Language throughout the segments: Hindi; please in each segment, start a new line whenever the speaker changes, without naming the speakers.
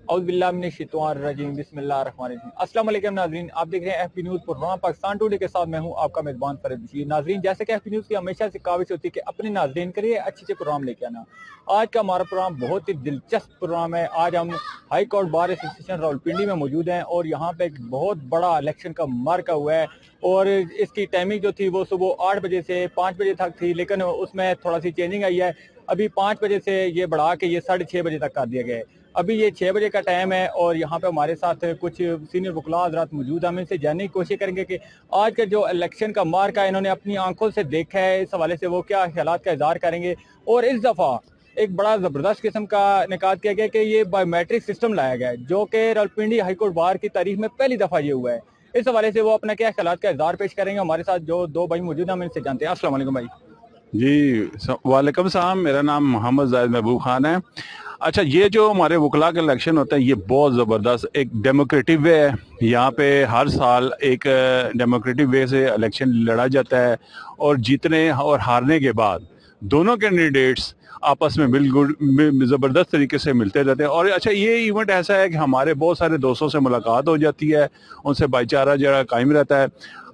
औज़ुबिल्लाहिमिनश्शैतानिर्रजीम बिस्मिल्लाहिर्रहमानिर्रहीम। अस्सलाम वालेकुम नाज़रीन, आप देख रहे हैं FP news program Pakistan today के साथ मैं हूं आपका मेज़बान फरीद बशीर। नाज़रीन, जैसे कि एफपी न्यूज़ की हमेशा से काविश होती है कि अपने नाज़रीन के लिए अच्छे प्रोग्राम लेके आना। आज का हमारा प्रोग्राम बहुत ही दिलचस्प प्रोग्राम है। आज हम high court bar association Rawalpindi में मौजूद हैं और यहाँ पे एक बहुत बड़ा इलेक्शन का मार्का हुआ है और इसकी टाइमिंग जो थी वो सुबह 8 बजे से 5 बजे तक थी, लेकिन उसमें थोड़ा सी चेंजिंग आई है। अभी 5 बजे से ये बढ़ा के ये 6:30 बजे तक कर दिया गया है। अभी ये 6 बजे का टाइम है और यहाँ पे हमारे साथ कुछ सीनियर वकला हज़रात मौजूद हैं। हम इनसे जानने की कोशिश करेंगे कि आज का जो इलेक्शन का मार्का है इन्होंने अपनी आंखों से देखा है, इस हवाले से वो क्या ख्यालात का इज़हार करेंगे। और इस दफ़ा एक बड़ा ज़बरदस्त किस्म का निकात किया गया कि ये बायोमेट्रिक सिस्टम लाया गया है, जो कि रावलपिंडी हाई कोर्ट बार की तारीख में पहली दफ़ा ये हुआ है। इस हवाले से वो अपना क्या ख्यालात का इज़हार पेश करेंगे। हमारे साथ जो दो भाई मौजूद हैं हम इनसे जानते हैं। अस्सलाम वालेकुम भाई।
जी वालेकुम सलाम, मेरा नाम मोहम्मद जाहिद महबूब खान है। अच्छा, ये जो हमारे वकला के इलेक्शन होते हैं ये बहुत ज़बरदस्त एक डेमोक्रेटिक वे है। यहाँ पे हर साल एक डेमोक्रेटिक वे से इलेक्शन लड़ा जाता है और जीतने और हारने के बाद दोनों कैंडिडेट्स आपस में बिल्कुल ज़बरदस्त तरीके से मिलते रहते हैं। और अच्छा, ये इवेंट ऐसा है कि हमारे बहुत सारे दोस्तों से मुलाकात हो जाती है, उनसे भाईचारा जरा कायम रहता है।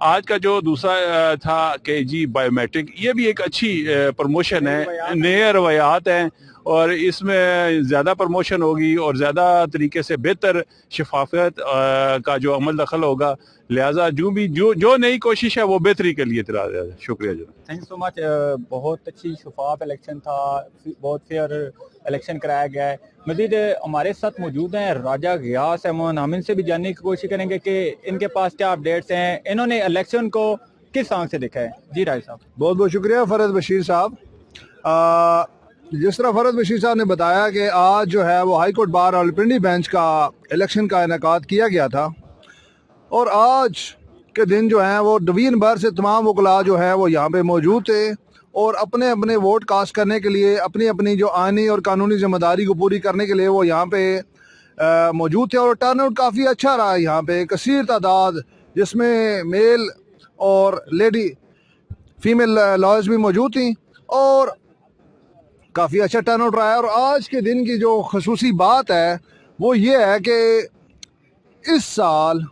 आज का जो दूसरा था कि जी बायोमेट्रिक, ये भी एक अच्छी प्रमोशन है, नए रवायात हैं और इसमें ज़्यादा प्रमोशन होगी और ज़्यादा तरीके से बेहतर शफाफियत का जो अमल दखल होगा। लिहाजा जो नई कोशिश है वो बेहतरी के लिए शुक्रिया जी।
Thank you so much. बहुत अच्छी शफाफ इलेक्शन था, बहुत फेयर इलेक्शन कराया गया है। मजीद हमारे साथ मौजूद हैं राजा गयास अहमद, हम इनसे भी जानने की कोशिश करेंगे कि इनके पास क्या अपडेट्स हैं, इन्होंने इलेक्शन को किस आंख से देखा है। जी राय साहब।
बहुत बहुत शुक्रिया फरद बशीर साहब। जिस तरह फरद बशीर साहब ने बताया कि आज जो है वो high court bar Rawalpindi bench का इलेक्शन का इनेकाद किया गया था और आज के दिन जो है वो डिवीजन भर से तमाम वकला जो है वो यहाँ पे मौजूद थे और अपने अपने वोट कास्ट करने के लिए अपनी अपनी जो आइनी और कानूनी जिम्मेदारी को पूरी करने के लिए वो यहाँ पे मौजूद थे। और टर्नआउट काफ़ी अच्छा रहा है यहाँ पे, कसीर तादाद जिसमें मेल और लेडी फीमेल लॉयर्स भी मौजूद थी और काफ़ी अच्छा टर्नआउट रहा है। और आज के दिन की जो खसूसी बात है वो ये है कि इस साल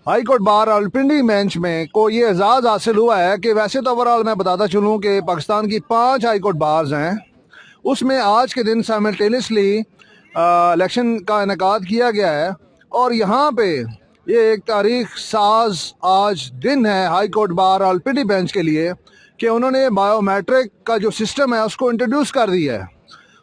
high court bar Rawalpindi bench में को ये एजाज़ हासिल हुआ है कि वैसे तो ओवरऑल मैं बताता चलूँ कि पाकिस्तान की 5 हाई कोर्ट बार्स हैं, उसमें आज के दिन साइमल्टेनियसली इलेक्शन का इनेकाद किया गया है। और यहाँ पे ये एक तारीख साज आज दिन है high court bar Rawalpindi bench के लिए कि उन्होंने बायोमेट्रिक का जो सिस्टम है उसको इंट्रोड्यूस कर दिया है।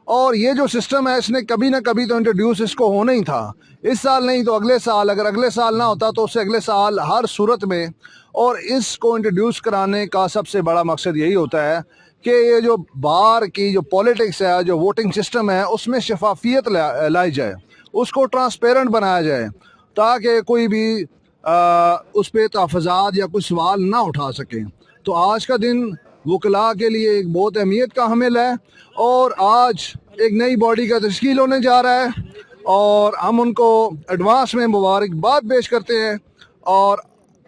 और ये जो सिस्टम है इसने कभी ना कभी तो इंट्रोड्यूस इसको होना ही था, इस साल नहीं तो अगले साल, अगर अगले साल ना होता तो उससे अगले साल हर सूरत में। और इसको इंट्रोड्यूस कराने का सबसे बड़ा मकसद यही होता है कि ये जो बार की जो पॉलिटिक्स है, जो वोटिंग सिस्टम है, उसमें शफाफियत लाई जाए, उसको ट्रांसपेरेंट बनाया जाए ताकि कोई भी उस पर तहफ़्फ़ुज़ात या कुछ सवाल ना उठा सकें। तो आज का दिन वकला के लिए एक बहुत अहमियत का हामिल है और आज एक नई बॉडी का तश्कील होने जा रहा है और हम उनको एडवांस में मुबारकबाद पेश करते हैं। और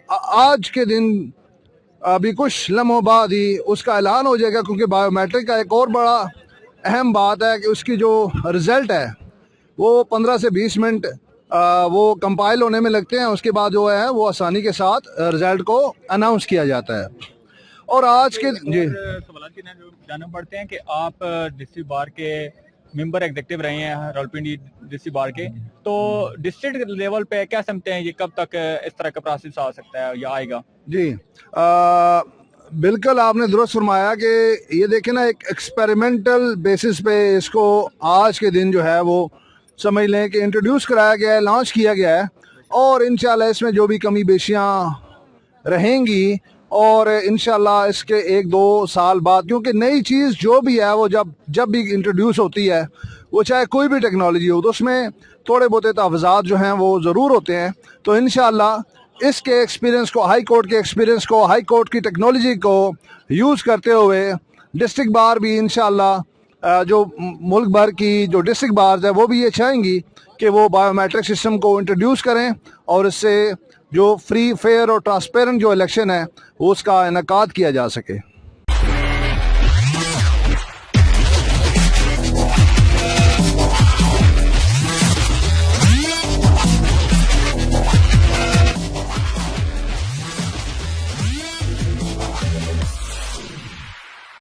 आज के दिन अभी कुछ लम्हों बाद ही उसका ऐलान हो जाएगा, क्योंकि बायोमेट्रिक का एक और बड़ा अहम बात है कि उसकी जो रिज़ल्ट है वो 15 से 20 मिनट वो कंपाइल होने में लगते हैं, उसके बाद जो है वो आसानी के साथ रिज़ल्ट को अनाउंस किया जाता है। और आज के जी
सवाल की जानना पड़ते हैं कि आप डिस्ट्रिक्ट बार के मेंबर एग्जीक्यूटिव रहे हैं रावलपिंडी डिस्ट्रिक्ट बार के, तो डिस्ट्रिक्ट लेवल पे क्या समझते हैं ये कब तक इस तरह का प्रोसेस आ सकता है या आएगा? जी
बिल्कुल आपने दुरुस्त फरमाया कि ये देखें ना, एक एक्सपेरिमेंटल बेसिस पे इसको आज के दिन जो है वो समझ लें कि इंट्रोड्यूस कराया गया है, लॉन्च किया गया है। और इंशाल्लाह इसमें जो भी कमी बेशियाँ रहेंगी और इंशाल्लाह इसके 1-2 साल बाद, क्योंकि नई चीज़ जो भी है वो जब भी इंट्रोड्यूस होती है, वो चाहे कोई भी टेक्नोलॉजी हो, तो उसमें थोड़े बहुत तहफ़्फ़ुज़ात जो हैं वो ज़रूर होते हैं। तो इंशाल्लाह इसके एक्सपीरियंस को, हाई कोर्ट के एक्सपीरियंस को, हाई कोर्ट की टेक्नोलॉजी को यूज़ करते हुए डिस्ट्रिक्ट बार भी इंशाल्लाह जो मुल्क भर की जो डिस्ट्रिक्ट बार्स है वो भी ये चाहेंगी कि वो बायोमेट्रिक सिस्टम को इंट्रोड्यूस करें और इससे जो फ्री फेयर और ट्रांसपेरेंट जो इलेक्शन है उसका इनेकाद किया जा सके।